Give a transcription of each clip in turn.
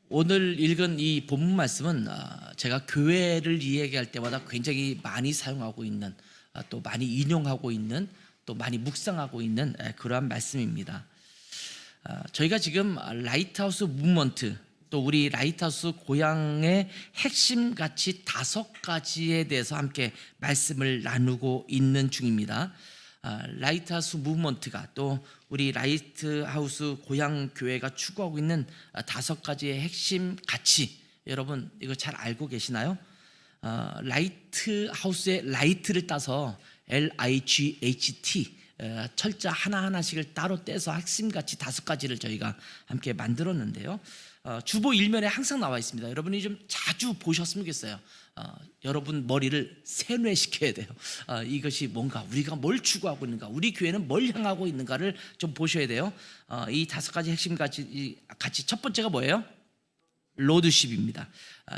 오늘 읽은 이 본문 말씀은 제가 교회를 이야기할 때마다 굉장히 많이 사용하고 있는, 또 많이 인용하고 있는, 또 많이 묵상하고 있는 그러한 말씀입니다. 저희가 지금 라이트하우스 무브먼트, 또 우리 라이트하우스 고향의 핵심 가치 5가지에 대해서 함께 말씀을 나누고 있는 중입니다. 라이트하우스 무브먼트가, 또 우리 라이트하우스 고향 교회가 추구하고 있는 5가지의 핵심 가치, 여러분 이거 잘 알고 계시나요? 라이트하우스의 라이트를 따서 LIGHT, 철자 하나하나씩을 따로 떼서 핵심 가치 5가지를 저희가 함께 만들었는데요. 주보 1면에 항상 나와 있습니다. 여러분이 좀 자주 보셨으면 좋겠어요. 여러분 머리를 세뇌시켜야 돼요. 이것이 뭔가, 우리가 뭘 추구하고 있는가, 우리 교회는 뭘 향하고 있는가를 좀 보셔야 돼요. 이 5가지 핵심 가치, 첫 번째가 뭐예요? 로드십입니다.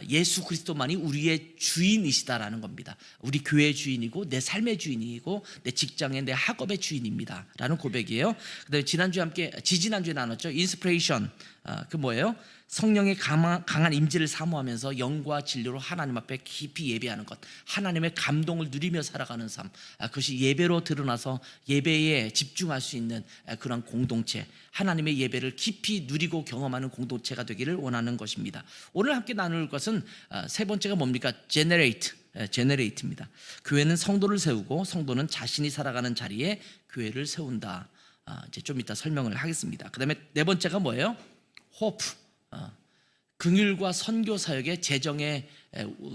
예수 그리스도만이 우리의 주인이시다라는 겁니다. 우리 교회의 주인이고, 내 삶의 주인이고, 내 직장의, 내 학업의 주인입니다 라는 고백이에요. 그다음에 지지난주에 나눴죠. 인스피레이션, 그 뭐예요? 성령의 강한 임재를 사모하면서 영과 진리로 하나님 앞에 깊이 예배하는 것, 하나님의 감동을 누리며 살아가는 삶, 그것이 예배로 드러나서 예배에 집중할 수 있는 그런 공동체, 하나님의 예배를 깊이 누리고 경험하는 공동체가 되기를 원하는 것입니다. 오늘 함께 나눌 것은 세 번째가 뭡니까? 제너레이트입니다. 교회는 성도를 세우고, 성도는 자신이 살아가는 자리에 교회를 세운다. 이제 좀 이따 설명을 하겠습니다. 그 다음에 네 번째가 뭐예요? 호프, 긍휼과 선교 사역의 재정의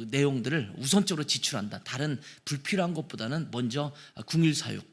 내용들을 우선적으로 지출한다. 다른 불필요한 것보다는 먼저 긍휼 사역,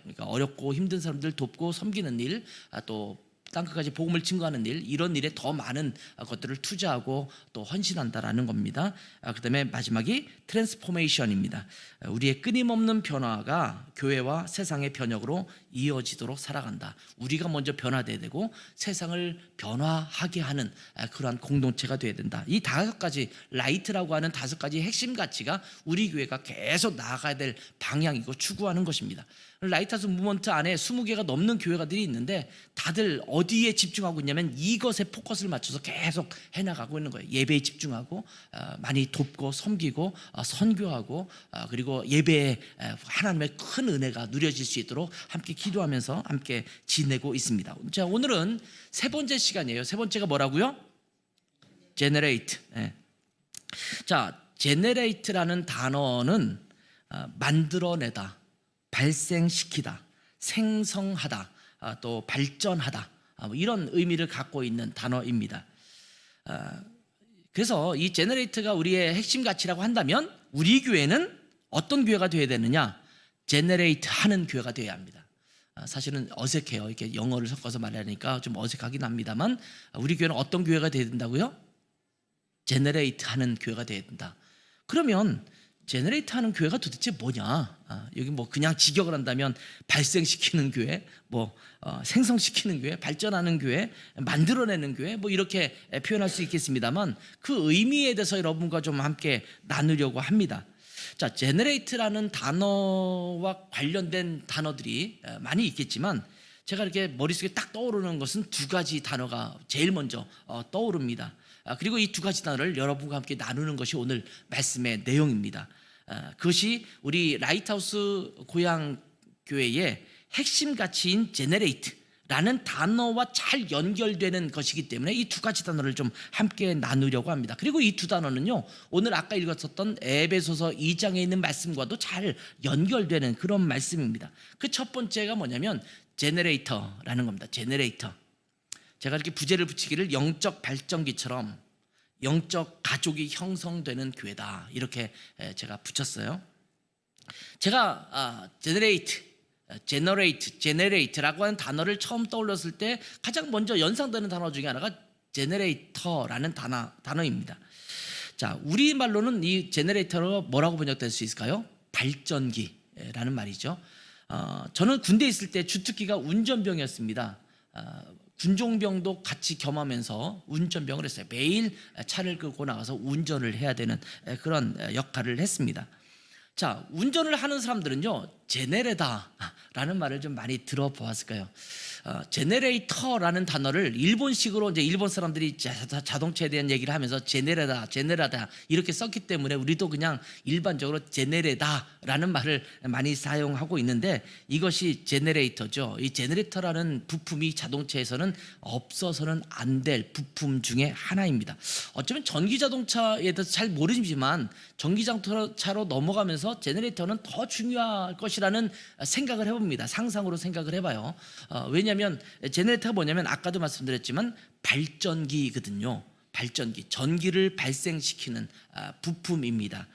그러니까 어렵고 힘든 사람들 돕고 섬기는 일, 또 땅끝까지 복음을 증거하는 일, 이런 일에 더 많은 것들을 투자하고 또 헌신한다라는 겁니다. 그 다음에 마지막이 트랜스포메이션입니다. 우리의 끊임없는 변화가 교회와 세상의 변혁으로 이어지도록 살아간다. 우리가 먼저 변화돼야 되고, 세상을 변화하게 하는 그러한 공동체가 돼야 된다. 이 5가지, 라이트라고 하는 5가지 핵심 가치가 우리 교회가 계속 나아가야 될 방향이고 추구하는 것입니다. 라이트하우스 무브먼트 안에 20개가 넘는 교회가들이 있는데, 다들 어디에 집중하고 있냐면 이것에 포커스를 맞춰서 계속 해나가고 있는 거예요. 예배에 집중하고, 많이 돕고 섬기고, 선교하고, 그리고 예배에 하나님의 큰 은혜가 누려질 수 있도록 함께 기도하면서 함께 지내고 있습니다. 자, 오늘은 세 번째 시간이에요. 세 번째가 뭐라고요? 제너레이트. 자, 제너레이트라는 단어는 만들어내다, 발생시키다, 생성하다, 또 발전하다, 이런 의미를 갖고 있는 단어입니다. 그래서 이 제너레이트가 우리의 핵심 가치라고 한다면, 우리 교회는 어떤 교회가 되어야 되느냐? 제너레이트 하는 교회가 되어야 합니다. 사실은 어색해요. 이렇게 영어를 섞어서 말하니까 좀 어색하긴 합니다만, 우리 교회는 어떤 교회가 되어야 된다고요? 제너레이트 하는 교회가 되어야 된다. 그러면 제너레이트 하는 교회가 도대체 뭐냐? 여기 뭐 그냥 직역을 한다면 발생시키는 교회, 생성시키는 교회, 발전하는 교회, 만들어내는 교회, 이렇게 표현할 수 있겠습니다만, 그 의미에 대해서 여러분과 좀 함께 나누려고 합니다. 자, 제너레이트라는 단어와 관련된 단어들이 많이 있겠지만, 제가 이렇게 머릿속에 딱 떠오르는 것은 2가지 단어가 제일 먼저 떠오릅니다. 그리고 이 2가지 단어를 여러분과 함께 나누는 것이 오늘 말씀의 내용입니다. 그것이 우리 라이트하우스 고향 교회의 핵심 가치인 제너레이트라는 단어와 잘 연결되는 것이기 때문에 이 2가지 단어를 좀 함께 나누려고 합니다. 그리고 이 2 단어는요, 오늘 아까 읽었었던 에베소서 2장에 있는 말씀과도 잘 연결되는 그런 말씀입니다. 그 첫 번째가 뭐냐면 제너레이터라는 겁니다. 제너레이터. 제가 이렇게 부제를 붙이기를 영적 발전기처럼 영적 가족이 형성되는 교회다, 이렇게 제가 붙였어요. 제가 제너레이트라고 하는 단어를 처음 떠올렸을 때 가장 먼저 연상되는 단어 중에 하나가 제너레이터라는 단어입니다. 자, 우리말로는 이 제너레이터로 뭐라고 번역될 수 있을까요? 발전기라는 말이죠. 저는 군대에 있을 때 주특기가 운전병이었습니다. 군종병도 같이 겸하면서 운전병을 했어요. 매일 차를 끌고 나가서 운전을 해야 되는 그런 역할을 했습니다. 자, 운전을 하는 사람들은요, 제네레다라는 말을 좀 많이 들어보았을 거예요. 제네레이터라는 단어를 일본식으로 이제 일본 사람들이 자동차에 대한 얘기를 하면서 제네라다 이렇게 썼기 때문에 우리도 그냥 일반적으로 제네레다라는 말을 많이 사용하고 있는데, 이것이 제네레이터죠. 이 제네레이터라는 부품이 자동차에서는 없어서는 안 될 부품 중에 하나입니다. 어쩌면 전기 자동차에 대해서 잘 모르지만 전기 자동차로 넘어가면서 제네레이터는 더 중요할 것이라는 생각을 해봅니다. 상상으로 생각을 해봐요. 왜냐하면 제네레이터가 뭐냐면 아까도 말씀드렸지만 발전기거든요. 발전기, 전기를 발생시키는 부품입니다.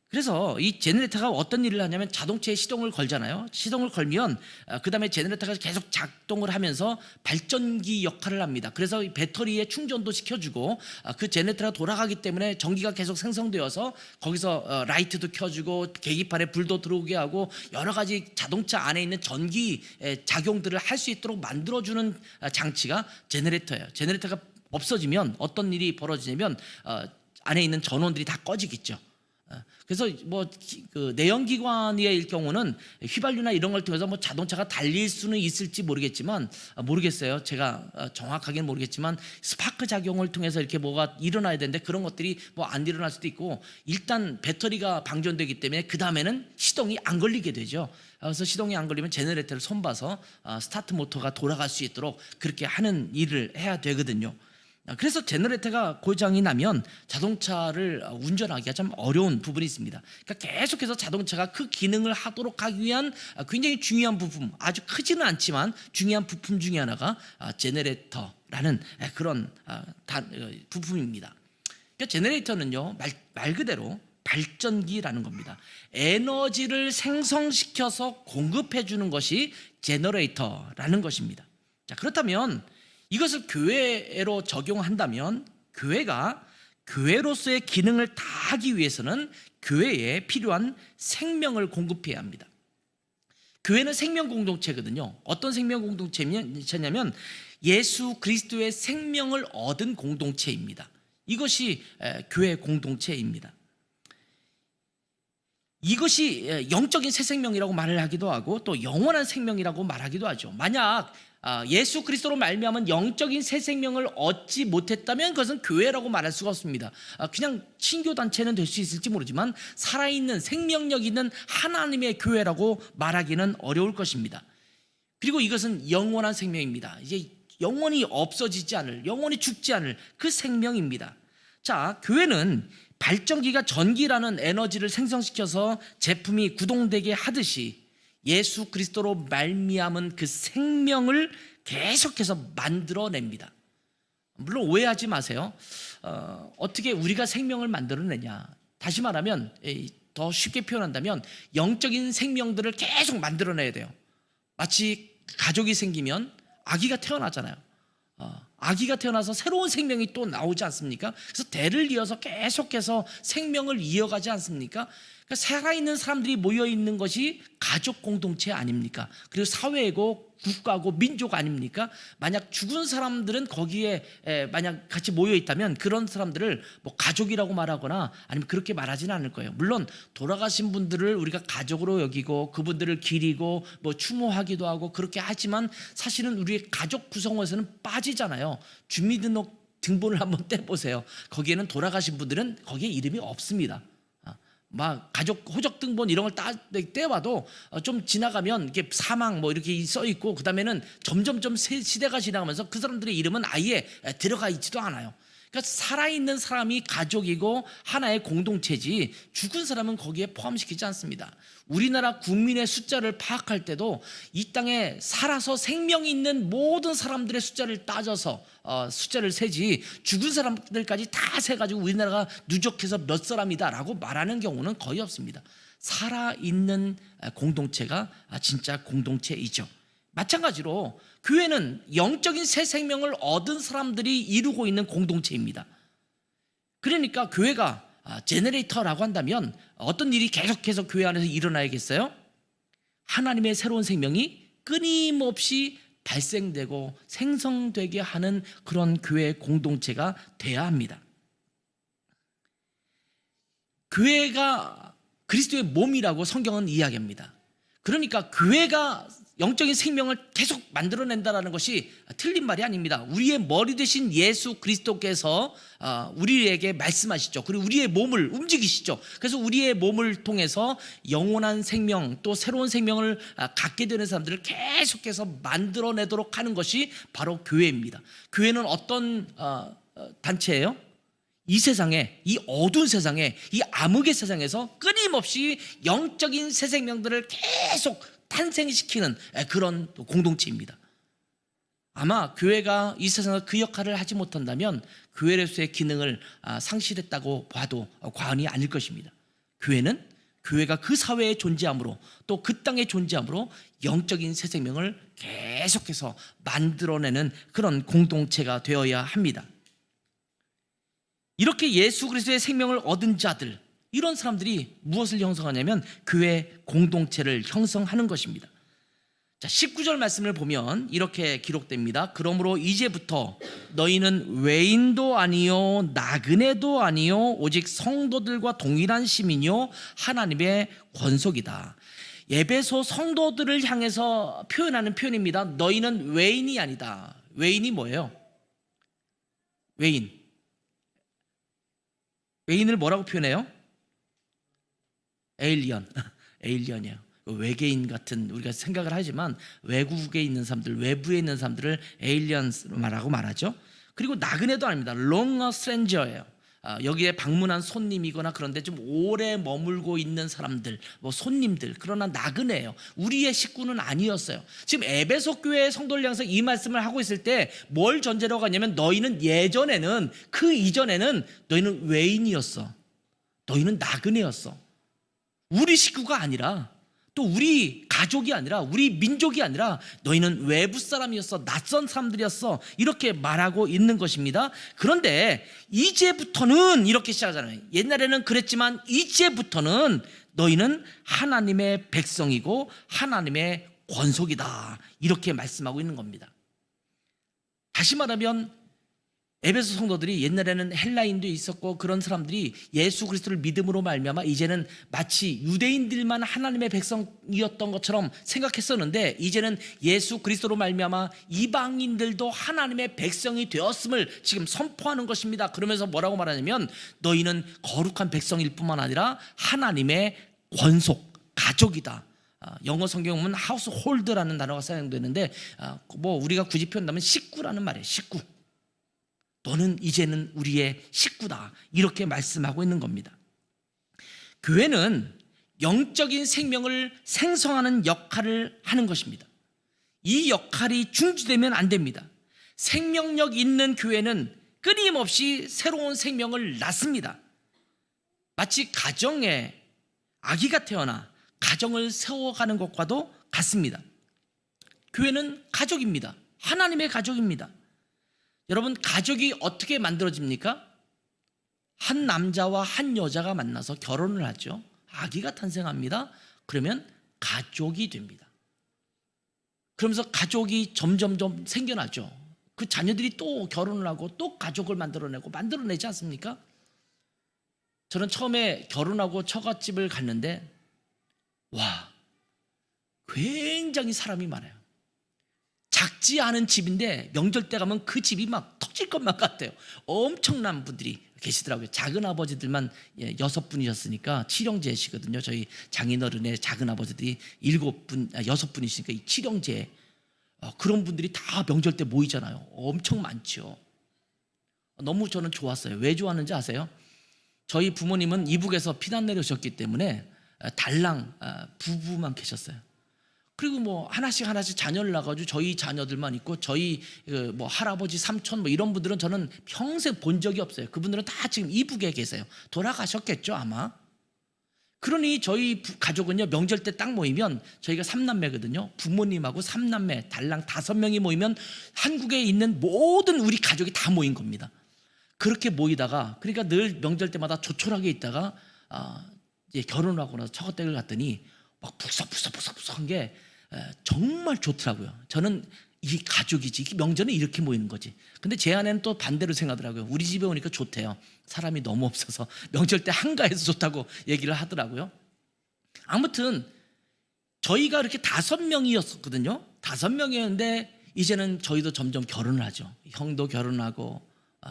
그래서 이 제네레이터가 어떤 일을 하냐면 자동차에 시동을 걸잖아요. 시동을 걸면 그 다음에 제네레이터가 계속 작동을 하면서 발전기 역할을 합니다. 그래서 이 배터리에 충전도 시켜주고 그 제네레이터가 돌아가기 때문에 전기가 계속 생성되어서 거기서 라이트도 켜주고 계기판에 불도 들어오게 하고 여러 가지 자동차 안에 있는 전기 작용들을 할 수 있도록 만들어주는 장치가 제네레이터예요. 제네레이터가 없어지면 어떤 일이 벌어지냐면 안에 있는 전원들이 다 꺼지겠죠. 그래서 그 내연기관의 경우는 휘발유나 이런 걸 통해서 자동차가 달릴 수는 있을지 모르겠어요. 제가 정확하게는 모르겠지만 스파크 작용을 통해서 이렇게 뭐가 일어나야 되는데 그런 것들이 안 일어날 수도 있고, 일단 배터리가 방전되기 때문에 그 다음에는 시동이 안 걸리게 되죠. 그래서 시동이 안 걸리면 제너레이터를 손봐서 스타트 모터가 돌아갈 수 있도록 그렇게 하는 일을 해야 되거든요. 그래서 제너레이터가 고장이 나면 자동차를 운전하기가 좀 어려운 부분이 있습니다. 그러니까 계속해서 자동차가 그 기능을 하도록 하기 위한 굉장히 중요한 부품, 아주 크지는 않지만 중요한 부품 중에 하나가 제너레이터라는 그런 부품입니다. 그러니까 제너레이터는요, 말 그대로 발전기라는 겁니다. 에너지를 생성시켜서 공급해 주는 것이 제너레이터라는 것입니다. 자, 그렇다면 이것을 교회로 적용한다면 교회가 교회로서의 기능을 다하기 위해서는 교회에 필요한 생명을 공급해야 합니다. 교회는 생명 공동체거든요. 어떤 생명 공동체냐면 예수 그리스도의 생명을 얻은 공동체입니다. 이것이 교회 공동체입니다. 이것이 영적인 새 생명이라고 말을 하기도 하고 또 영원한 생명이라고 말하기도 하죠. 만약 예수 그리스도로 말미암은 영적인 새 생명을 얻지 못했다면 그것은 교회라고 말할 수가 없습니다. 그냥 신교 단체는 될 수 있을지 모르지만 살아있는 생명력 있는 하나님의 교회라고 말하기는 어려울 것입니다. 그리고 이것은 영원한 생명입니다. 이제 영원히 없어지지 않을, 영원히 죽지 않을 그 생명입니다. 자, 교회는 발전기가 전기라는 에너지를 생성시켜서 제품이 구동되게 하듯이 예수 그리스도로 말미암은 그 생명을 계속해서 만들어냅니다. 물론 오해하지 마세요. 어떻게 우리가 생명을 만들어내냐? 다시 말하면 더 쉽게 표현한다면 영적인 생명들을 계속 만들어내야 돼요. 마치 가족이 생기면 아기가 태어나잖아요. 아기가 태어나서 새로운 생명이 또 나오지 않습니까? 그래서 대를 이어서 계속해서 생명을 이어가지 않습니까? 그러니까 살아있는 사람들이 모여있는 것이 가족 공동체 아닙니까? 그리고 사회고 국가고 민족 아닙니까? 만약 죽은 사람들은 거기에 만약 같이 모여있다면 그런 사람들을 가족이라고 말하거나 아니면 그렇게 말하지는 않을 거예요. 물론 돌아가신 분들을 우리가 가족으로 여기고 그분들을 기리고 추모하기도 하고 그렇게 하지만 사실은 우리의 가족 구성원에서는 빠지잖아요. 주민등록 등본을 한번 떼보세요. 거기에는 돌아가신 분들은 거기에 이름이 없습니다. 막 가족 호적 등본 이런 걸 떼봐도 좀 지나가면 이렇게 사망 이렇게 써 있고, 그 다음에는 점점점 시대가 지나가면서 그 사람들의 이름은 아예 들어가 있지도 않아요. 그러니까 살아있는 사람이 가족이고 하나의 공동체지 죽은 사람은 거기에 포함시키지 않습니다. 우리나라 국민의 숫자를 파악할 때도 이 땅에 살아서 생명이 있는 모든 사람들의 숫자를 따져서 숫자를 세지 죽은 사람들까지 다 세가지고 우리나라가 누적해서 몇 사람이다라고 말하는 경우는 거의 없습니다. 살아있는 공동체가 진짜 공동체이죠. 마찬가지로 교회는 영적인 새 생명을 얻은 사람들이 이루고 있는 공동체입니다. 그러니까 교회가 제너레이터라고 한다면 어떤 일이 계속해서 교회 안에서 일어나야겠어요? 하나님의 새로운 생명이 끊임없이 발생되고 생성되게 하는 그런 교회 공동체가 돼야 합니다. 교회가 그리스도의 몸이라고 성경은 이야기합니다. 그러니까 교회가 영적인 생명을 계속 만들어낸다는 것이 틀린 말이 아닙니다. 우리의 머리 되신 예수 그리스도께서 우리에게 말씀하시죠. 그리고 우리의 몸을 움직이시죠. 그래서 우리의 몸을 통해서 영원한 생명, 또 새로운 생명을 갖게 되는 사람들을 계속해서 만들어내도록 하는 것이 바로 교회입니다. 교회는 어떤 단체예요? 이 세상에, 이 어두운 세상에, 이 암흑의 세상에서 끊임없이 영적인 새 생명들을 계속 탄생시키는 그런 공동체입니다. 아마 교회가 이 세상에서 그 역할을 하지 못한다면 교회로서의 기능을 상실했다고 봐도 과언이 아닐 것입니다. 교회는 교회가 그 사회에 존재함으로 또 그 땅에 존재함으로 영적인 새 생명을 계속해서 만들어내는 그런 공동체가 되어야 합니다. 이렇게 예수 그리스도의 생명을 얻은 자들, 이런 사람들이 무엇을 형성하냐면 교회 공동체를 형성하는 것입니다. 자, 19절 말씀을 보면 이렇게 기록됩니다. 그러므로 이제부터 너희는 외인도 아니요 나그네도 아니요 오직 성도들과 동일한 시민이요 하나님의 권속이다. 에베소 성도들을 향해서 표현하는 표현입니다. 너희는 외인이 아니다. 외인이 뭐예요? 외인을 뭐라고 표현해요? 에일리언이에요. 외계인 같은, 우리가 생각을 하지만 외국에 있는 사람들, 외부에 있는 사람들을 에일리언스라고 말하죠. 그리고 나그네도 아닙니다. long a stranger예요. 여기에 방문한 손님이거나 그런데 좀 오래 머물고 있는 사람들, 손님들, 그러나 나그네예요. 우리의 식구는 아니었어요. 지금 에베소 교회의 성도를 향해서 이 말씀을 하고 있을 때 뭘 전제로 가냐면 너희는 예전에는, 그 이전에는 너희는 외인이었어. 너희는 나그네였어. 우리 식구가 아니라, 또 우리 가족이 아니라, 우리 민족이 아니라 너희는 외부 사람이었어. 낯선 사람들이었어. 이렇게 말하고 있는 것입니다. 그런데 이제부터는 이렇게 시작하잖아요. 옛날에는 그랬지만 이제부터는 너희는 하나님의 백성이고 하나님의 권속이다. 이렇게 말씀하고 있는 겁니다. 다시 말하면 에베소 성도들이 옛날에는 헬라인도 있었고 그런 사람들이 예수 그리스도를 믿음으로 말미암아 이제는 마치 유대인들만 하나님의 백성이었던 것처럼 생각했었는데, 이제는 예수 그리스도로 말미암아 이방인들도 하나님의 백성이 되었음을 지금 선포하는 것입니다. 그러면서 뭐라고 말하냐면 너희는 거룩한 백성일 뿐만 아니라 하나님의 권속, 가족이다. 영어 성경에 보면 하우스홀드라는 단어가 사용되는데 우리가 굳이 표현하면 식구라는 말이에요. 식구. 너는 이제는 우리의 식구다. 이렇게 말씀하고 있는 겁니다. 교회는 영적인 생명을 생성하는 역할을 하는 것입니다. 이 역할이 중지되면 안 됩니다. 생명력 있는 교회는 끊임없이 새로운 생명을 낳습니다. 마치 가정에 아기가 태어나 가정을 세워가는 것과도 같습니다. 교회는 가족입니다. 하나님의 가족입니다. 여러분, 가족이 어떻게 만들어집니까? 한 남자와 한 여자가 만나서 결혼을 하죠. 아기가 탄생합니다. 그러면 가족이 됩니다. 그러면서 가족이 점점점 생겨나죠. 그 자녀들이 또 결혼을 하고 또 가족을 만들어내지 않습니까? 저는 처음에 결혼하고 처갓집을 갔는데 와, 굉장히 사람이 많아요. 작지 않은 집인데 명절 때 가면 그 집이 막 터질 것만 같아요. 엄청난 분들이 계시더라고요. 작은 아버지들만 6분이셨으니까 칠형제시거든요. 저희 장인어른의 작은 아버지들이 6분이시니까 이 칠형제, 그런 분들이 다 명절 때 모이잖아요. 엄청 많죠. 너무 저는 좋았어요. 왜 좋았는지 아세요? 저희 부모님은 이북에서 피난 내려오셨기 때문에 달랑 부부만 계셨어요. 그리고 하나씩 자녀를 낳아가지고 저희 자녀들만 있고, 저희 할아버지, 삼촌 이런 분들은 저는 평생 본 적이 없어요. 그분들은 다 지금 이북에 계세요. 돌아가셨겠죠 아마. 그러니 저희 가족은요, 명절 때 딱 모이면, 저희가 3남매거든요. 부모님하고 3남매 달랑 5명이 모이면 한국에 있는 모든 우리 가족이 다 모인 겁니다. 그렇게 모이다가, 그러니까 늘 명절 때마다 조촐하게 있다가 이제 결혼을 하고 나서 처갓댁을 갔더니 막 푹석푹석한 게 정말 좋더라고요. 저는 이 가족이지, 이 명절은 이렇게 모이는 거지. 근데 제 아내는 또 반대로 생각하더라고요. 우리 집에 오니까 좋대요. 사람이 너무 없어서 명절 때 한가해서 좋다고 얘기를 하더라고요. 아무튼 저희가 이렇게 5명이었거든요. 5명이었는데 이제는 저희도 점점 결혼을 하죠. 형도 결혼하고,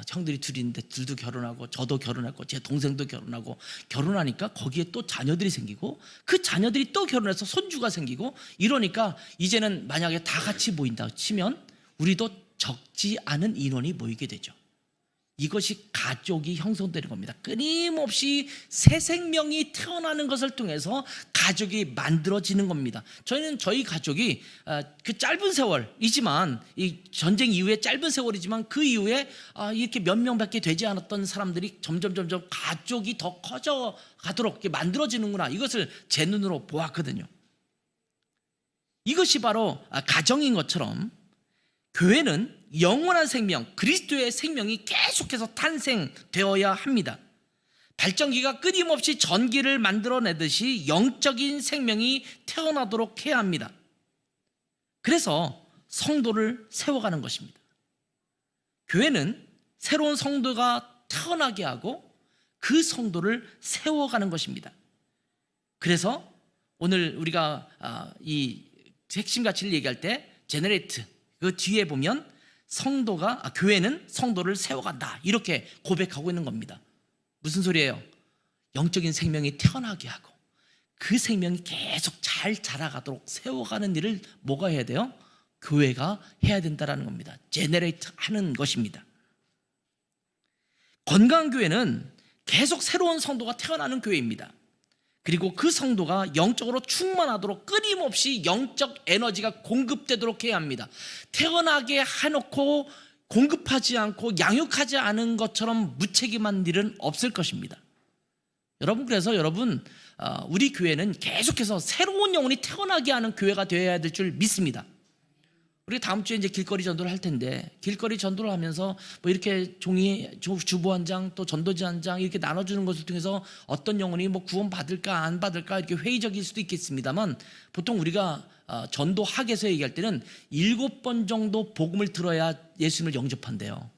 형들이 둘인데 둘도 결혼하고, 저도 결혼하고, 제 동생도 결혼하고, 결혼하니까 거기에 또 자녀들이 생기고, 그 자녀들이 또 결혼해서 손주가 생기고, 이러니까 이제는 만약에 다 같이 모인다 치면 우리도 적지 않은 인원이 모이게 되죠. 이것이 가족이 형성되는 겁니다. 끊임없이 새 생명이 태어나는 것을 통해서 가족이 만들어지는 겁니다. 저희는 저희 가족이 그 짧은 세월이지만, 이 전쟁 이후에 짧은 세월이지만 그 이후에 이렇게 몇 명밖에 되지 않았던 사람들이 점점 가족이 더 커져 가도록 만들어지는구나, 이것을 제 눈으로 보았거든요. 이것이 바로 가정인 것처럼 교회는 영원한 생명, 그리스도의 생명이 계속해서 탄생되어야 합니다. 발전기가 끊임없이 전기를 만들어내듯이 영적인 생명이 태어나도록 해야 합니다. 그래서 성도를 세워가는 것입니다. 교회는 새로운 성도가 태어나게 하고 그 성도를 세워가는 것입니다. 그래서 오늘 우리가 이 핵심 가치를 얘기할 때 제너레이트, 그 뒤에 보면 교회는 성도를 세워간다, 이렇게 고백하고 있는 겁니다. 무슨 소리예요? 영적인 생명이 태어나게 하고 그 생명이 계속 잘 자라가도록 세워가는 일을 뭐가 해야 돼요? 교회가 해야 된다는 겁니다. 제너레이트 하는 것입니다. 건강한 교회는 계속 새로운 성도가 태어나는 교회입니다. 그리고 그 성도가 영적으로 충만하도록 끊임없이 영적 에너지가 공급되도록 해야 합니다. 태어나게 해놓고 공급하지 않고 양육하지 않은 것처럼 무책임한 일은 없을 것입니다. 여러분, 그래서 여러분, 우리 교회는 계속해서 새로운 영혼이 태어나게 하는 교회가 되어야 될 줄 믿습니다. 우리 다음 주에 이제 길거리 전도를 할 텐데, 길거리 전도를 하면서 뭐 이렇게 종이 주보 한 장, 또 전도지 한 장 이렇게 나눠주는 것을 통해서 어떤 영혼이 뭐 구원 받을까 안 받을까 이렇게 회의적일 수도 있겠습니다만, 보통 우리가 전도 학에서 얘기할 때는 7번 정도 복음을 들어야 예수님을 영접한대요.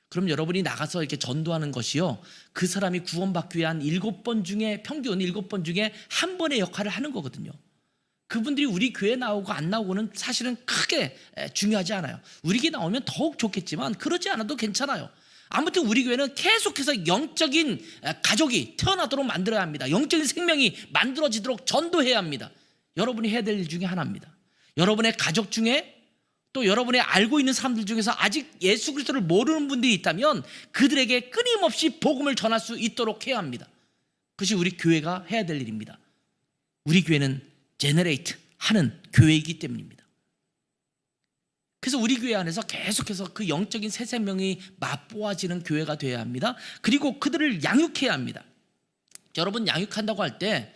그럼 여러분이 나가서 이렇게 전도하는 것이요, 그 사람이 구원받기 위한 7번 중에, 평균 7번 중에 한 번의 역할을 하는 거거든요. 그분들이 우리 교회 나오고 안 나오고는 사실은 크게 중요하지 않아요. 우리 교회 나오면 더욱 좋겠지만 그러지 않아도 괜찮아요. 아무튼 우리 교회는 계속해서 영적인 가족이 태어나도록 만들어야 합니다. 영적인 생명이 만들어지도록 전도해야 합니다. 여러분이 해야 될 일 중에 하나입니다. 여러분의 가족 중에, 또 여러분의 알고 있는 사람들 중에서 아직 예수 그리스도를 모르는 분들이 있다면 그들에게 끊임없이 복음을 전할 수 있도록 해야 합니다. 그것이 우리 교회가 해야 될 일입니다. 우리 교회는 제너레이트 하는 교회이기 때문입니다. 그래서 우리 교회 안에서 계속해서 그 영적인 새 생명이 맛보아지는 교회가 되어야 합니다. 그리고 그들을 양육해야 합니다. 여러분, 양육한다고 할 때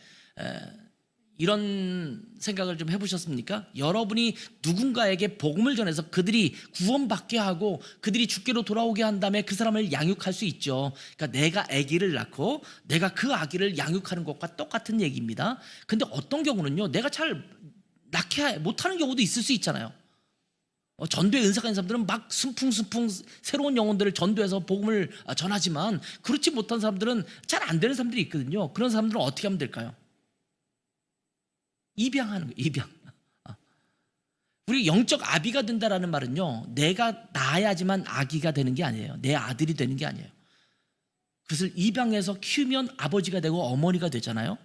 이런 생각을 좀 해보셨습니까? 여러분이 누군가에게 복음을 전해서 그들이 구원받게 하고 그들이 주께로 돌아오게 한 다음에 그 사람을 양육할 수 있죠. 그러니까 내가 아기를 낳고 내가 그 아기를 양육하는 것과 똑같은 얘기입니다. 근데 어떤 경우는요, 내가 잘 낳게 못하는 경우도 있을 수 있잖아요. 전도에 은사가 있는 사람들은 막 순풍순풍 새로운 영혼들을 전도해서 복음을 전하지만, 그렇지 못한 사람들은 잘 안 되는 사람들이 있거든요. 그런 사람들은 어떻게 하면 될까요? 입양하는 거예요. 입양. 우리 영적 아비가 된다라는 말은요, 내가 낳아야지만 아기가 되는 게 아니에요. 내 아들이 되는 게 아니에요. 그것을 입양해서 키우면 아버지가 되고 어머니가 되잖아요.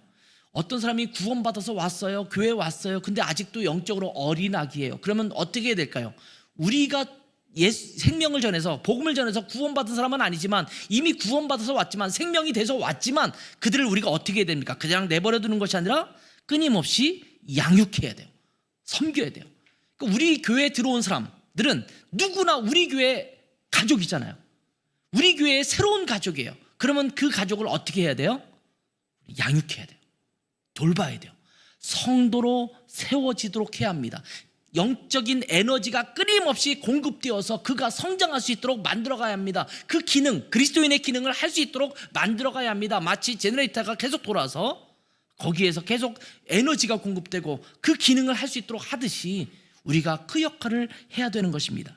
어떤 사람이 구원받아서 왔어요, 교회에 왔어요. 근데 아직도 영적으로 어린 아기예요. 그러면 어떻게 해야 될까요? 우리가 생명을 전해서, 복음을 전해서 구원받은 사람은 아니지만, 이미 구원받아서 왔지만, 생명이 돼서 왔지만, 그들을 우리가 어떻게 해야 됩니까? 그냥 내버려두는 것이 아니라 끊임없이 양육해야 돼요. 섬겨야 돼요. 그러니까 우리 교회에 들어온 사람들은 누구나 우리 교회 가족이잖아요. 우리 교회의 새로운 가족이에요. 그러면 그 가족을 어떻게 해야 돼요? 양육해야 돼요. 돌봐야 돼요. 성도로 세워지도록 해야 합니다. 영적인 에너지가 끊임없이 공급되어서 그가 성장할 수 있도록 만들어가야 합니다. 그 기능, 그리스도인의 기능을 할 수 있도록 만들어가야 합니다. 마치 제너레이터가 계속 돌아서 거기에서 계속 에너지가 공급되고 그 기능을 할 수 있도록 하듯이 우리가 그 역할을 해야 되는 것입니다.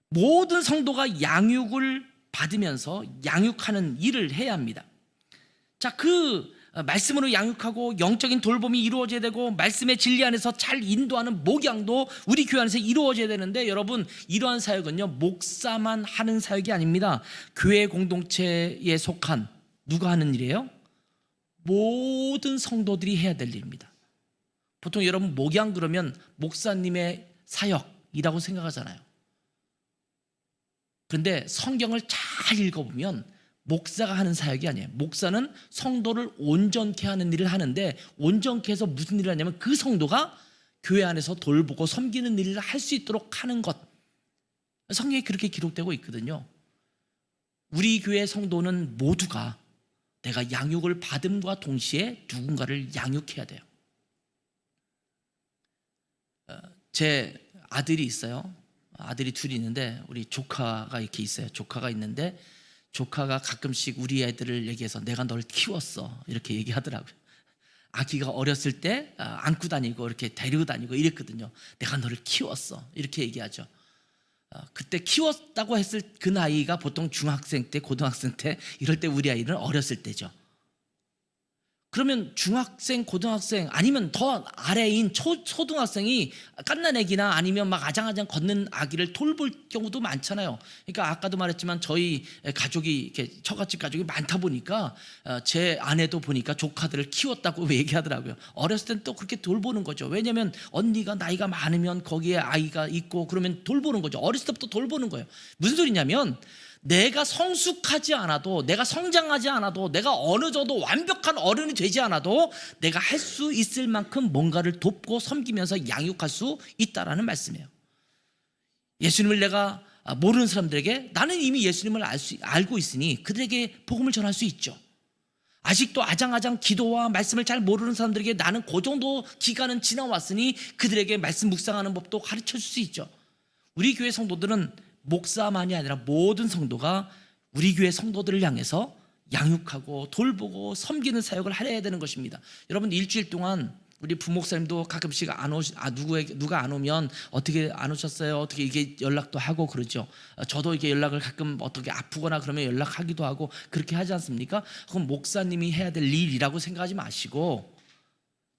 모든 성도가 양육을 받으면서 양육하는 일을 해야 합니다. 자, 그 말씀으로 양육하고 영적인 돌봄이 이루어져야 되고 말씀의 진리 안에서 잘 인도하는 목양도 우리 교회 안에서 이루어져야 되는데, 여러분, 이러한 사역은요 목사만 하는 사역이 아닙니다. 교회 공동체에 속한 누가 하는 일이에요? 모든 성도들이 해야 될 일입니다. 보통 여러분 목양 그러면 목사님의 사역이라고 생각하잖아요. 그런데 성경을 잘 읽어보면 목사가 하는 사역이 아니에요. 목사는 성도를 온전케 하는 일을 하는데, 온전케 해서 무슨 일을 하냐면 그 성도가 교회 안에서 돌보고 섬기는 일을 할 수 있도록 하는 것. 성경에 그렇게 기록되고 있거든요. 우리 교회 성도는 모두가 내가 양육을 받음과 동시에 누군가를 양육해야 돼요. 제 아들이 있어요. 아들이 둘이 있는데 우리 조카가 이렇게 있어요. 조카가 있는데 조카가 가끔씩 우리 애들을 얘기해서 내가 널 키웠어 이렇게 얘기하더라고요. 아기가 어렸을 때 안고 다니고 이렇게 데리고 다니고 이랬거든요. 내가 너를 키웠어 이렇게 얘기하죠. 그때 키웠다고 했을 그 나이가 보통 중학생 때, 고등학생 때, 이럴 때 우리 아이는 어렸을 때죠. 그러면 중학생, 고등학생 아니면 더 아래인 초등학생이 갓난아기나 아니면 막 아장아장 걷는 아기를 돌볼 경우도 많잖아요. 그러니까 아까도 말했지만 저희 가족이 이렇게 처갓집 가족이 많다 보니까 제 아내도 보니까 조카들을 키웠다고 얘기하더라고요. 어렸을 땐 또 그렇게 돌보는 거죠. 왜냐하면 언니가 나이가 많으면 거기에 아이가 있고 그러면 돌보는 거죠. 어렸을 때부터 돌보는 거예요. 무슨 소리냐면 내가 성숙하지 않아도, 내가 성장하지 않아도, 내가 어느 정도 완벽한 어른이 되지 않아도 내가 할 수 있을 만큼 뭔가를 돕고 섬기면서 양육할 수 있다라는 말씀이에요. 예수님을 내가 모르는 사람들에게 나는 이미 예수님을 알고 있으니 그들에게 복음을 전할 수 있죠. 아직도 아장아장 기도와 말씀을 잘 모르는 사람들에게 나는 그 정도 기간은 지나왔으니 그들에게 말씀 묵상하는 법도 가르쳐 줄 수 있죠. 우리 교회 성도들은 목사만이 아니라 모든 성도가 우리 교회 성도들을 향해서 양육하고 돌보고 섬기는 사역을 해야 되는 것입니다. 여러분, 일주일 동안 우리 부목사님도 가끔씩 누가 안 오면 어떻게 안 오셨어요? 어떻게 이게 연락도 하고 그러죠. 저도 이게 연락을 가끔 어떻게 아프거나 그러면 연락하기도 하고 그렇게 하지 않습니까? 그건 목사님이 해야 될 일이라고 생각하지 마시고,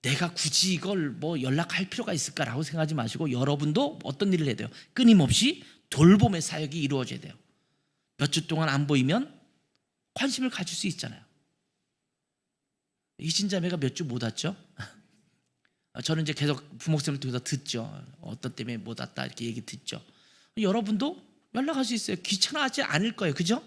내가 굳이 이걸 뭐 연락할 필요가 있을까라고 생각하지 마시고, 여러분도 어떤 일을 해야 돼요? 끊임없이 돌봄의 사역이 이루어져야 돼요. 몇 주 동안 안 보이면 관심을 가질 수 있잖아요. 이신자매가 몇 주 못 왔죠? 저는 이제 계속 부목사님을 통해서 듣죠. 어떤 때문에 못 왔다 이렇게 얘기 듣죠. 여러분도 연락할 수 있어요. 귀찮아하지 않을 거예요. 그죠?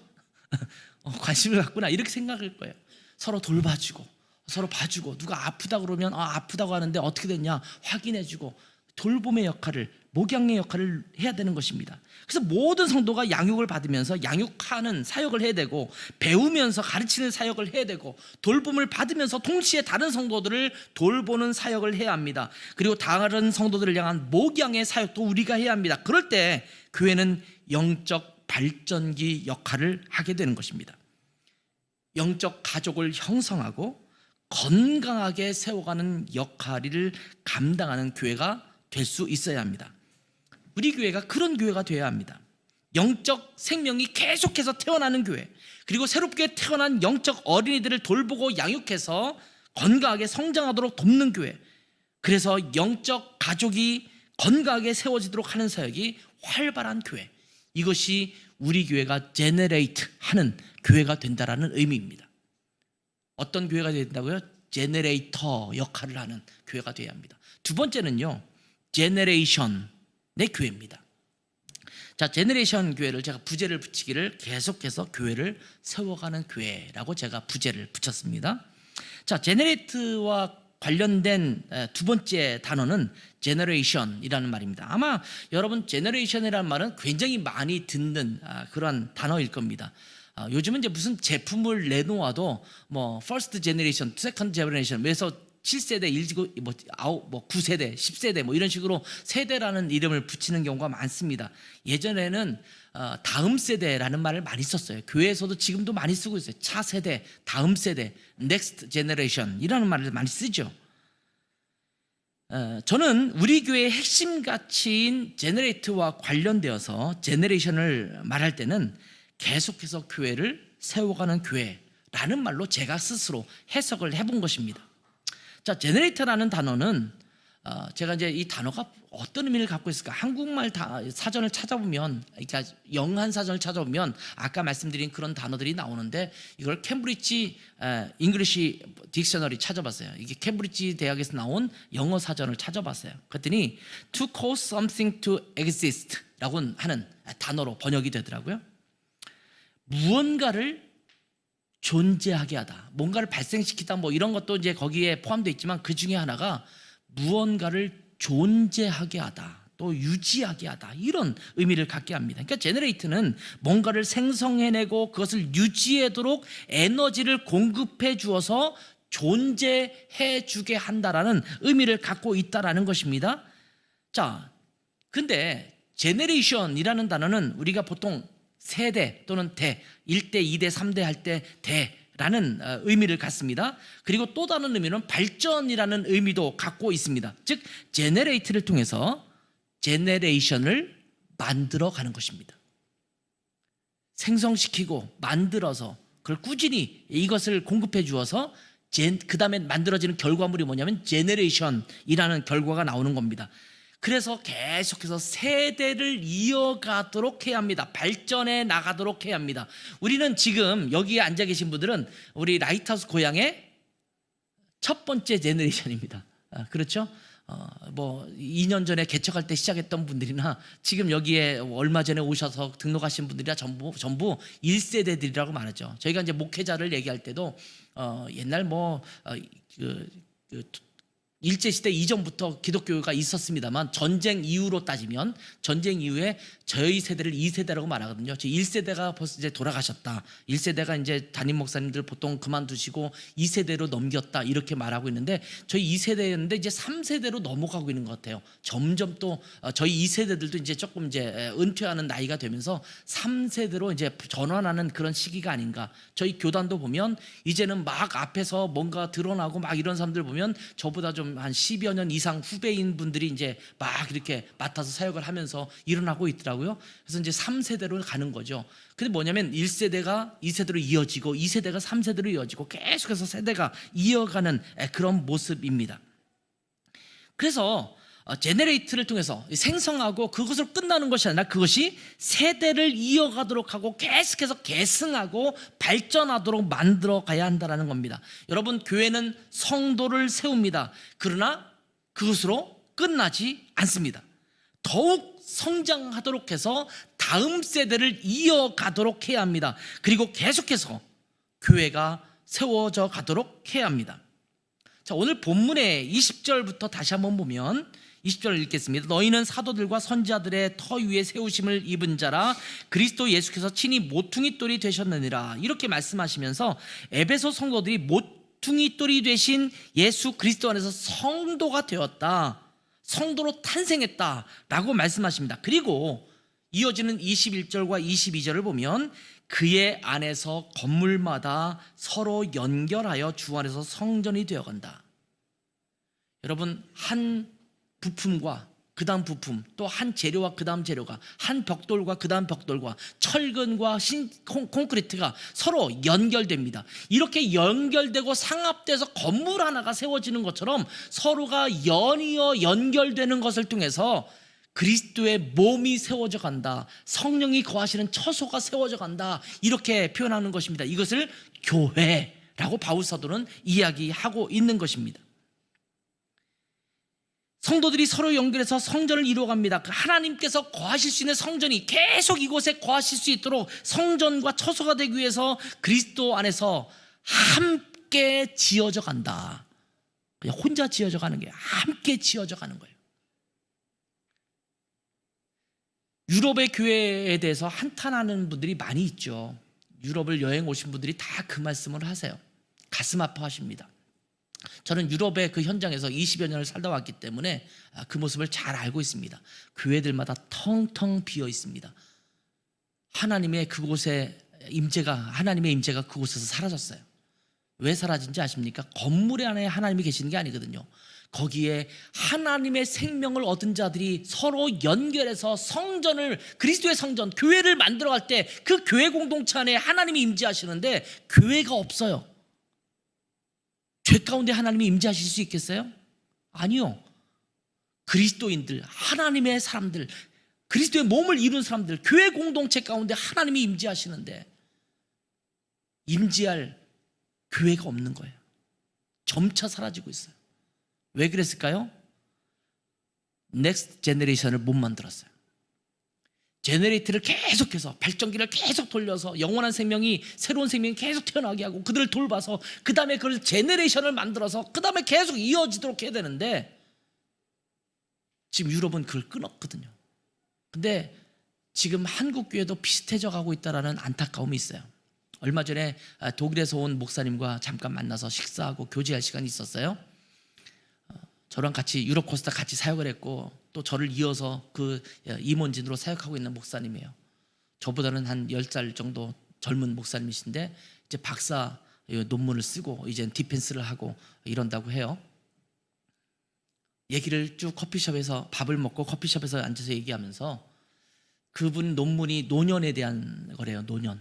관심을 갖구나 이렇게 생각할 거예요. 서로 돌봐주고 서로 봐주고, 누가 아프다 그러면 아프다고 하는데 어떻게 됐냐 확인해주고, 돌봄의 역할을, 목양의 역할을 해야 되는 것입니다. 그래서 모든 성도가 양육을 받으면서 양육하는 사역을 해야 되고, 배우면서 가르치는 사역을 해야 되고, 돌봄을 받으면서 동시에 다른 성도들을 돌보는 사역을 해야 합니다. 그리고 다른 성도들을 향한 목양의 사역도 우리가 해야 합니다. 그럴 때 교회는 영적 발전기 역할을 하게 되는 것입니다. 영적 가족을 형성하고 건강하게 세워가는 역할을 감당하는 교회가 될 수 있어야 합니다. 우리 교회가 그런 교회가 되어야 합니다. 영적 생명이 계속해서 태어나는 교회, 그리고 새롭게 태어난 영적 어린이들을 돌보고 양육해서 건강하게 성장하도록 돕는 교회, 그래서 영적 가족이 건강하게 세워지도록 하는 사역이 활발한 교회, 이것이 우리 교회가 제너레이트 하는 교회가 된다라는 의미입니다. 어떤 교회가 된다고요? 제너레이터 역할을 하는 교회가 되어야 합니다. 두 번째는요, 제너레이션의 교회입니다. 자, 제너레이션 교회를 제가 부제를 붙이기를 계속해서 교회를 세워가는 교회라고 제가 부제를 붙였습니다. 자, 제너레이트와 관련된 두 번째 단어는 제너레이션이라는 말입니다. 아마 여러분 제너레이션이라는 말은 굉장히 많이 듣는 그런 단어일 겁니다. 요즘은 이제 무슨 제품을 내놓아도 뭐 first generation, second generation, 그래서 7세대, 9세대, 10세대 뭐 이런 식으로 세대라는 이름을 붙이는 경우가 많습니다. 예전에는 다음 세대라는 말을 많이 썼어요. 교회에서도 지금도 많이 쓰고 있어요. 차세대, 다음 세대, next generation 이라는 말을 많이 쓰죠. 저는 우리 교회의 핵심 가치인 제너레이트와 관련되어서 제너레이션을 말할 때는 계속해서 교회를 세워가는 교회, 라는 말로 제가 스스로 해석을 해본 것입니다. 자, 제너레이터라는 단어는 제가 이제 이 단어가 어떤 의미를 갖고 있을까? 한국말 사전을 찾아보면, 그러니까 영한 사전을 찾아보면 아까 말씀드린 그런 단어들이 나오는데, 이걸 캠브리지 잉글리시 딕셔너리 찾아봤어요. 이게 캠브리지 대학에서 나온 영어 사전을 찾아봤어요. 그랬더니 to cause something to exist라고 하는 단어로 번역이 되더라고요. 무언가를 존재하게 하다, 뭔가를 발생시키다, 뭐 이런 것도 이제 거기에 포함되어 있지만, 그 중에 하나가 무언가를 존재하게 하다, 또 유지하게 하다, 이런 의미를 갖게 합니다. 그러니까 제너레이트는 뭔가를 생성해내고 그것을 유지하도록 에너지를 공급해 주어서 존재해 주게 한다라는 의미를 갖고 있다라는 것입니다. 자, 근데 제너레이션이라는 단어는 우리가 보통 세대 또는 대, 1대, 2대, 3대 할 때 대라는 의미를 갖습니다. 그리고 또 다른 의미는 발전이라는 의미도 갖고 있습니다. 즉 제너레이트를 통해서 제너레이션을 만들어가는 것입니다. 생성시키고 만들어서 그걸 꾸준히 이것을 공급해 주어서 그 다음에 만들어지는 결과물이 뭐냐면 제너레이션이라는 결과가 나오는 겁니다. 그래서 계속해서 세대를 이어가도록 해야 합니다. 발전해 나가도록 해야 합니다. 우리는 지금 여기에 앉아 계신 분들은 우리 라이트하우스 고향의 첫 번째 제너레이션입니다. 그렇죠? 뭐 2년 전에 개척할 때 시작했던 분들이나 지금 여기에 얼마 전에 오셔서 등록하신 분들이나 전부 1세대들이라고 말하죠. 저희가 이제 목회자를 얘기할 때도 옛날 일제시대 이전부터 기독교가 있었습니다만, 전쟁 이후로 따지면 전쟁 이후에 저희 세대를 2세대라고 말하거든요. 저 1세대가 벌써 이제 돌아가셨다, 1세대가 이제 담임 목사님들 보통 그만두시고 2세대로 넘겼다, 이렇게 말하고 있는데, 저희 2세대였는데 이제 3세대로 넘어가고 있는 것 같아요. 점점 또 저희 2세대들도 이제 조금 이제 은퇴하는 나이가 되면서 3세대로 이제 전환하는 그런 시기가 아닌가. 저희 교단도 보면 이제는 막 앞에서 뭔가 드러나고 막 이런 사람들 보면 저보다 좀 한 10여 년 이상 후배인 분들이 이제 막 이렇게 맡아서 사역을 하면서 일어나고 있더라고요. 그래서 이제 3세대로 가는 거죠. 근데 뭐냐면 1세대가 2세대로 이어지고 2세대가 3세대로 이어지고 계속해서 세대가 이어가는 그런 모습입니다. 그래서 제너레이트를 통해서 생성하고 그것으로 끝나는 것이 아니라 그것이 세대를 이어가도록 하고 계속해서 계승하고 발전하도록 만들어 가야 한다는 겁니다. 여러분, 교회는 성도를 세웁니다. 그러나 그것으로 끝나지 않습니다. 더욱 성장하도록 해서 다음 세대를 이어가도록 해야 합니다. 그리고 계속해서 교회가 세워져 가도록 해야 합니다. 자, 오늘 본문의 20절부터 다시 한번 보면 20절을 읽겠습니다. 너희는 사도들과 선지자들의 터 위에 세우심을 입은 자라, 그리스도 예수께서 친히 모퉁이 돌이 되셨느니라, 이렇게 말씀하시면서 에베소 성도들이 모퉁이 돌이 되신 예수 그리스도 안에서 성도가 되었다, 성도로 탄생했다라고 말씀하십니다. 그리고 이어지는 21절과 22절을 보면 그의 안에서 건물마다 서로 연결하여 주 안에서 성전이 되어간다. 여러분, 한 부품과 그 다음 부품, 또 한 재료와 그 다음 재료가, 한 벽돌과 그 다음 벽돌과 철근과 콘크리트가 서로 연결됩니다. 이렇게 연결되고 상합돼서 건물 하나가 세워지는 것처럼 서로가 연이어 연결되는 것을 통해서 그리스도의 몸이 세워져 간다, 성령이 거하시는 처소가 세워져 간다, 이렇게 표현하는 것입니다. 이것을 교회라고 바울 사도는 이야기하고 있는 것입니다. 성도들이 서로 연결해서 성전을 이루어갑니다. 하나님께서 거하실 수 있는 성전이 계속 이곳에 거하실 수 있도록 성전과 처소가 되기 위해서 그리스도 안에서 함께 지어져 간다. 그냥 혼자 지어져 가는 게 함께 지어져 가는 거예요. 유럽의 교회에 대해서 한탄하는 분들이 많이 있죠. 유럽을 여행 오신 분들이 다 그 말씀을 하세요. 가슴 아파하십니다. 저는 유럽의 그 현장에서 20여 년을 살다 왔기 때문에 그 모습을 잘 알고 있습니다. 교회들마다 텅텅 비어 있습니다. 하나님의 임재가 그곳에서 사라졌어요. 왜 사라진지 아십니까? 건물 안에 하나님이 계시는 게 아니거든요. 거기에 하나님의 생명을 얻은 자들이 서로 연결해서 성전을, 그리스도의 성전, 교회를 만들어갈 때 그 교회 공동체 안에 하나님이 임재하시는데 교회가 없어요. 죄 가운데 하나님이 임재하실 수 있겠어요? 아니요. 그리스도인들, 하나님의 사람들, 그리스도의 몸을 이룬 사람들, 교회 공동체 가운데 하나님이 임재하시는데 임재할 교회가 없는 거예요. 점차 사라지고 있어요. 왜 그랬을까요? 넥스트 제너레이션을 못 만들었어요. 제너레이터를 계속해서, 발전기를 계속 돌려서 영원한 생명이, 새로운 생명이 계속 태어나게 하고 그들을 돌봐서 그 다음에 그걸 제너레이션을 만들어서 그 다음에 계속 이어지도록 해야 되는데 지금 유럽은 그걸 끊었거든요. 근데 지금 한국 교회도 비슷해져 가고 있다는 안타까움이 있어요. 얼마 전에 독일에서 온 목사님과 잠깐 만나서 식사하고 교제할 시간이 있었어요. 저랑 같이 유럽 코스타 같이 사역을 했고 또 저를 이어서 그 임원진으로 사역하고 있는 목사님이에요. 저보다는 한 10살 정도 젊은 목사님이신데 이제 박사 논문을 쓰고 이제 디펜스를 하고 이런다고 해요. 얘기를 쭉 커피숍에서 밥을 먹고 커피숍에서 앉아서 얘기하면서 그분 논문이 노년에 대한 거래요. 노년.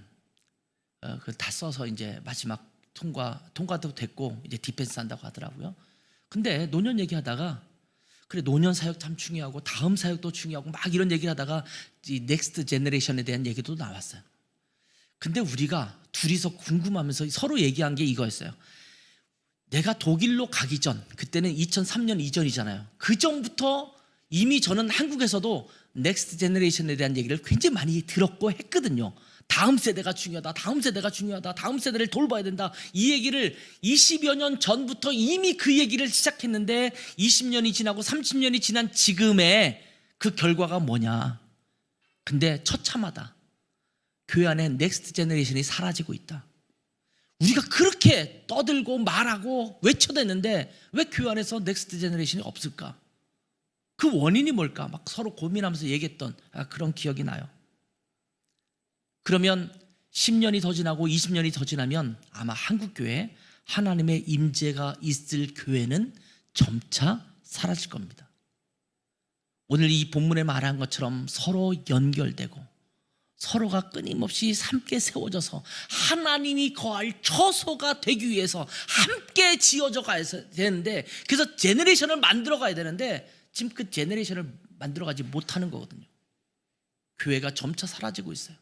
그걸 다 써서 이제 마지막 통과도 됐고 이제 디펜스 한다고 하더라고요. 근데 노년 얘기하다가 그래 노년 사역 참 중요하고 다음 사역도 중요하고 막 이런 얘기를 하다가 이 넥스트 제너레이션에 대한 얘기도 나왔어요. 근데 우리가 둘이서 궁금하면서 서로 얘기한 게 이거였어요. 내가 독일로 가기 전, 그때는 2003년 이전이잖아요. 그 전부터 이미 저는 한국에서도 넥스트 제너레이션에 대한 얘기를 굉장히 많이 들었고 했거든요. 다음 세대가 중요하다, 다음 세대가 중요하다, 다음 세대를 돌봐야 된다. 이 얘기를 20여 년 전부터 이미 그 얘기를 시작했는데 20년이 지나고 30년이 지난 지금의 그 결과가 뭐냐. 근데 처참하다. 교회 안에 넥스트 제너레이션이 사라지고 있다. 우리가 그렇게 떠들고 말하고 외쳐댔는데 왜 교회 안에서 넥스트 제너레이션이 없을까? 그 원인이 뭘까? 막 서로 고민하면서 얘기했던 그런 기억이 나요. 그러면 10년이 더 지나고 20년이 더 지나면 아마 한국교회에 하나님의 임재가 있을 교회는 점차 사라질 겁니다. 오늘 이 본문에 말한 것처럼 서로 연결되고 서로가 끊임없이 함께 세워져서 하나님이 거할 처소가 되기 위해서 함께 지어져 가야 되는데, 그래서 제너레이션을 만들어 가야 되는데 지금 그 제너레이션을 만들어 가지 못하는 거거든요. 교회가 점차 사라지고 있어요.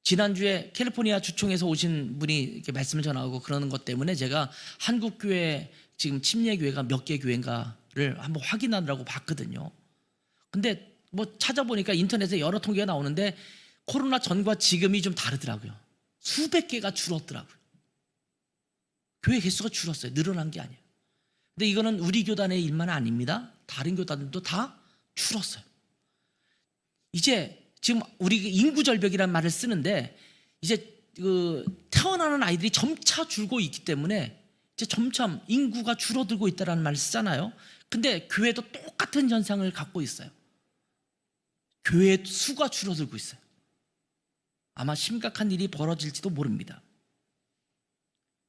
지난주에 캘리포니아 주총에서 오신 분이 이렇게 말씀을 전하고 그러는 것 때문에 제가 한국 교회 지금 침례 교회가 몇 개 교회인가를 한번 확인하느라고 봤거든요. 근데 뭐 찾아보니까 인터넷에 여러 통계가 나오는데 코로나 전과 지금이 좀 다르더라고요. 수백 개가 줄었더라고요. 교회 개수가 줄었어요. 늘어난 게 아니에요. 근데 이거는 우리 교단의 일만 아닙니다. 다른 교단들도 다 줄었어요. 이제 지금 우리 인구 절벽이라는 말을 쓰는데 이제 그 태어나는 아이들이 점차 줄고 있기 때문에 이제 점차 인구가 줄어들고 있다는 말을 쓰잖아요. 근데 교회도 똑같은 현상을 갖고 있어요. 교회 수가 줄어들고 있어요. 아마 심각한 일이 벌어질지도 모릅니다.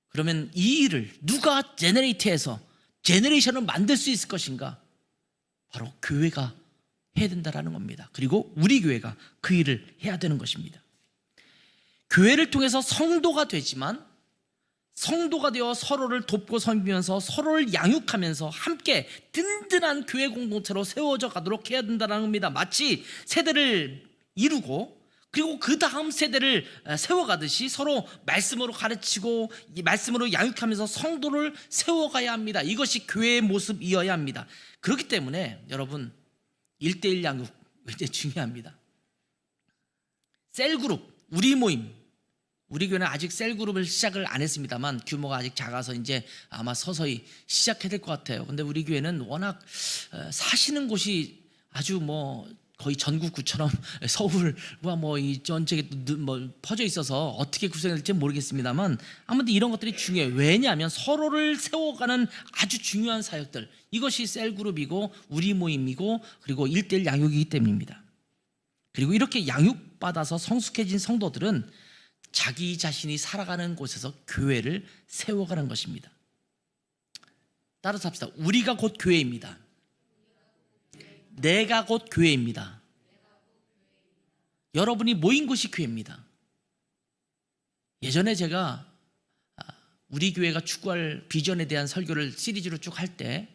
그러면 이 일을 누가 제너레이션을 만들 수 있을 것인가? 바로 교회가 해야 된다라는 겁니다. 그리고 우리 교회가 그 일을 해야 되는 것입니다. 교회를 통해서 성도가 되지만 성도가 되어 서로를 돕고 섬기면서 서로를 양육하면서 함께 든든한 교회 공동체로 세워져 가도록 해야 된다는 겁니다. 마치 세대를 이루고 그리고 그 다음 세대를 세워가듯이 서로 말씀으로 가르치고 말씀으로 양육하면서 성도를 세워가야 합니다. 이것이 교회의 모습이어야 합니다. 그렇기 때문에 여러분 1:1 양육 굉장히 중요합니다. 셀그룹, 우리 모임, 우리 교회는 아직 셀그룹을 시작을 안 했습니다만 규모가 아직 작아서 이제 아마 서서히 시작해야 될 것 같아요. 근데 우리 교회는 워낙 사시는 곳이 아주 뭐 거의 전국구처럼 서울과 뭐 이 전체에 뭐 퍼져 있어서 어떻게 구성될지 모르겠습니다만 아무튼 이런 것들이 중요해요. 왜냐하면 서로를 세워가는 아주 중요한 사역들, 이것이 셀그룹이고 우리 모임이고 그리고 1:1 양육이기 때문입니다. 그리고 이렇게 양육받아서 성숙해진 성도들은 자기 자신이 살아가는 곳에서 교회를 세워가는 것입니다. 따라서 합시다. 우리가 곧 교회입니다. 내가 곧 교회입니다. 여러분이 모인 곳이 교회입니다. 예전에 제가 우리 교회가 추구할 비전에 대한 설교를 시리즈로 쭉 할 때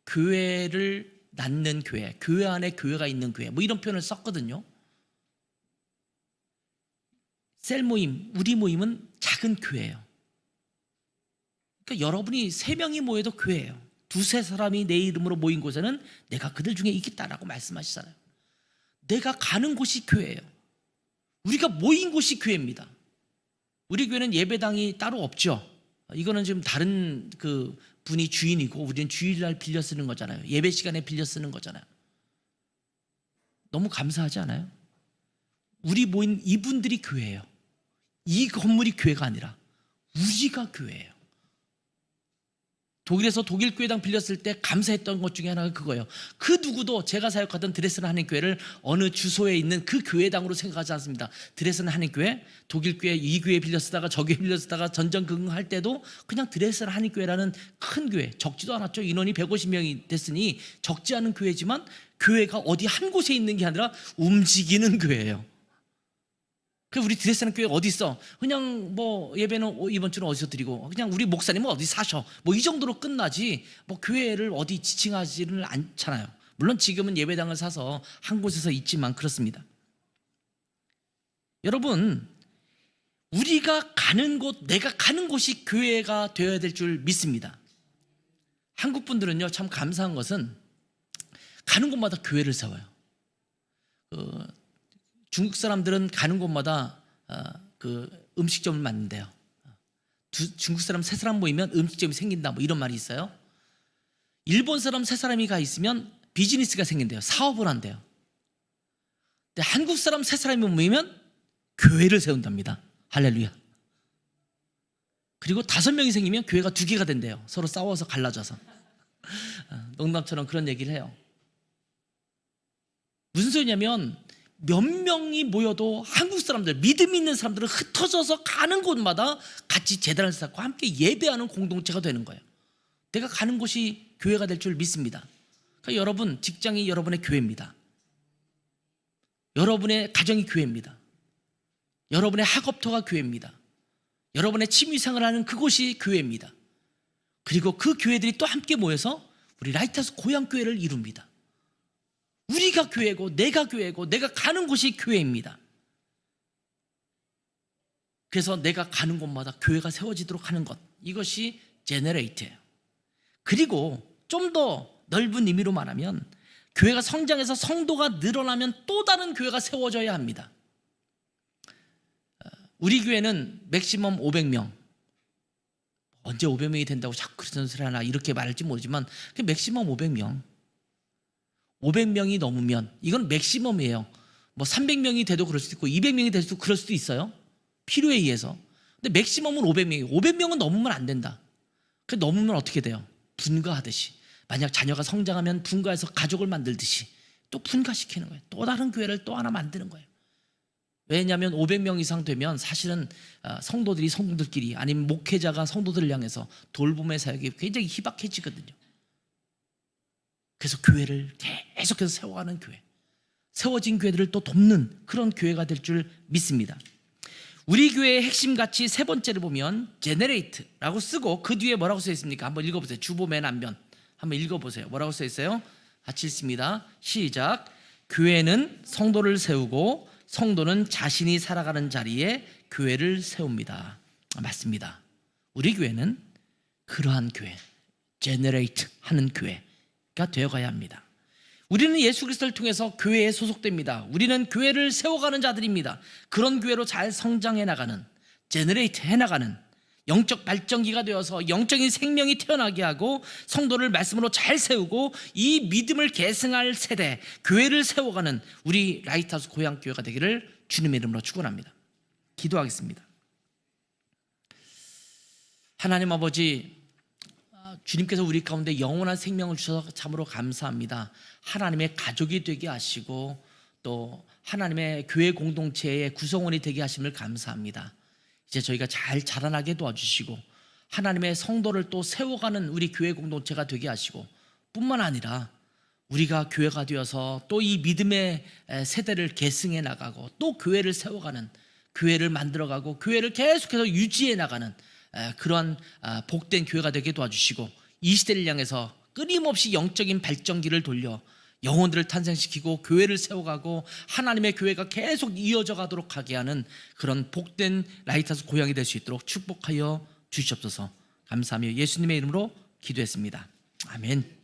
교회를 낳는 교회, 교회 안에 교회가 있는 교회, 뭐 이런 표현을 썼거든요. 셀 모임, 우리 모임은 작은 교회예요. 그러니까 여러분이 3명이 모여도 교회예요. 2-3사람이 내 이름으로 모인 곳에는 내가 그들 중에 있겠다라고 말씀하시잖아요. 내가 가는 곳이 교회예요. 우리가 모인 곳이 교회입니다. 우리 교회는 예배당이 따로 없죠. 이거는 지금 다른 그 분이 주인이고 우리는 주일날 빌려 쓰는 거잖아요. 예배 시간에 빌려 쓰는 거잖아요. 너무 감사하지 않아요? 우리 모인 이분들이 교회예요. 이 건물이 교회가 아니라 우리가 교회예요. 독일에서 독일 교회당 빌렸을 때 감사했던 것 중에 하나가 그거예요. 그 누구도 제가 사역하던 드레스는 하나님 교회를 어느 주소에 있는 그 교회당으로 생각하지 않습니다. 드레스는 하나님 교회, 독일 교회 이 교회 빌려 쓰다가 저 교회 빌려 쓰다가 전전긍긍할 때도 그냥 드레스는 하나님 교회라는 큰 교회, 적지도 않았죠. 인원이 150명이 됐으니 적지 않은 교회지만 교회가 어디 한 곳에 있는 게 아니라 움직이는 교회예요. 그 우리 드레스는 교회 어디 있어? 그냥 뭐 예배는 이번 주는 어디서 드리고 그냥 우리 목사님은 어디 사셔? 뭐 이 정도로 끝나지 뭐 교회를 어디 지칭하지는 않잖아요. 물론 지금은 예배당을 사서 한 곳에서 있지만 그렇습니다. 여러분, 우리가 가는 곳, 내가 가는 곳이 교회가 되어야 될 줄 믿습니다. 한국 분들은요 참 감사한 것은 가는 곳마다 교회를 세워요. 중국 사람들은 가는 곳마다 그 음식점을 만든대요. 중국 사람 3사람 모이면 음식점이 생긴다 뭐 이런 말이 있어요. 일본 사람 3사람이 가 있으면 비즈니스가 생긴대요. 사업을 한대요. 근데 한국 사람 3사람이 모이면 교회를 세운답니다. 할렐루야. 그리고 5명이 생기면 교회가 2개가 된대요. 서로 싸워서 갈라져서. 농담처럼 그런 얘기를 해요. 무슨 소리냐면 몇 명이 모여도 한국 사람들, 믿음 있는 사람들은 흩어져서 가는 곳마다 같이 제단을 쌓고 함께 예배하는 공동체가 되는 거예요. 내가 가는 곳이 교회가 될 줄 믿습니다. 그러니까 여러분, 직장이 여러분의 교회입니다. 여러분의 가정이 교회입니다. 여러분의 학업터가 교회입니다. 여러분의 취미생활을 하는 그곳이 교회입니다. 그리고 그 교회들이 또 함께 모여서 우리 라이트하우스 고향교회를 이룹니다. 우리가 교회고 내가 교회고 내가 가는 곳이 교회입니다. 그래서 내가 가는 곳마다 교회가 세워지도록 하는 것, 이것이 제너레이트예요. 그리고 좀 더 넓은 의미로 말하면 교회가 성장해서 성도가 늘어나면 또 다른 교회가 세워져야 합니다. 우리 교회는 맥시멈 500명. 언제 500명이 된다고 자꾸 그런 소리 하나 이렇게 말할지 모르지만 맥시멈 500명. 500명이 넘으면 이건 맥시멈이에요. 뭐 300명이 돼도 그럴 수도 있고 200명이 될 수도 그럴 수도 있어요. 필요에 의해서. 근데 맥시멈은 500명이에요. 500명은 넘으면 안 된다. 그 넘으면 어떻게 돼요? 분가하듯이. 만약 자녀가 성장하면 분가해서 가족을 만들듯이 또 분가시키는 거예요. 또 다른 교회를 또 하나 만드는 거예요. 왜냐하면 500명 이상 되면 사실은 성도들이 성도들끼리 아니면 목회자가 성도들을 향해서 돌봄의 사역이 굉장히 희박해지거든요. 그래서 교회를 계속해서 세워가는 교회, 세워진 교회들을 또 돕는 그런 교회가 될 줄 믿습니다. 우리 교회의 핵심 가치 3번째를 보면 제너레이트라고 쓰고 그 뒤에 뭐라고 써 있습니까? 한번 읽어보세요. 주보 맨 앞면 한번 읽어보세요. 뭐라고 써 있어요? 같이 읽습니다. 시작. 교회는 성도를 세우고 성도는 자신이 살아가는 자리에 교회를 세웁니다. 맞습니다. 우리 교회는 그러한 교회, 제너레이트 하는 교회가 되어가야 합니다. 우리는 예수 그리스도를 통해서 교회에 소속됩니다. 우리는 교회를 세워가는 자들입니다. 그런 교회로 잘 성장해 나가는, 제너레이트 해나가는 영적 발전기가 되어서 영적인 생명이 태어나게 하고 성도를 말씀으로 잘 세우고 이 믿음을 계승할 세대, 교회를 세워가는 우리 라이트하우스 고향교회가 되기를 주님의 이름으로 축원합니다. 기도하겠습니다. 하나님 아버지, 주님께서 우리 가운데 영원한 생명을 주셔서 참으로 감사합니다. 하나님의 가족이 되게 하시고 또 하나님의 교회 공동체의 구성원이 되게 하심을 감사합니다. 이제 저희가 잘 자라나게 도와주시고 하나님의 성도를 또 세워가는 우리 교회 공동체가 되게 하시고, 뿐만 아니라 우리가 교회가 되어서 또 이 믿음의 세대를 계승해 나가고 또 교회를 세워가는, 교회를 만들어가고 교회를 계속해서 유지해 나가는 그런 복된 교회가 되게 도와주시고, 이 시대를 향해서 끊임없이 영적인 발전기를 돌려 영혼들을 탄생시키고 교회를 세워가고 하나님의 교회가 계속 이어져 가도록 하게 하는 그런 복된 라이트하우스 고향이 될 수 있도록 축복하여 주시옵소서. 감사하며 예수님의 이름으로 기도했습니다. 아멘.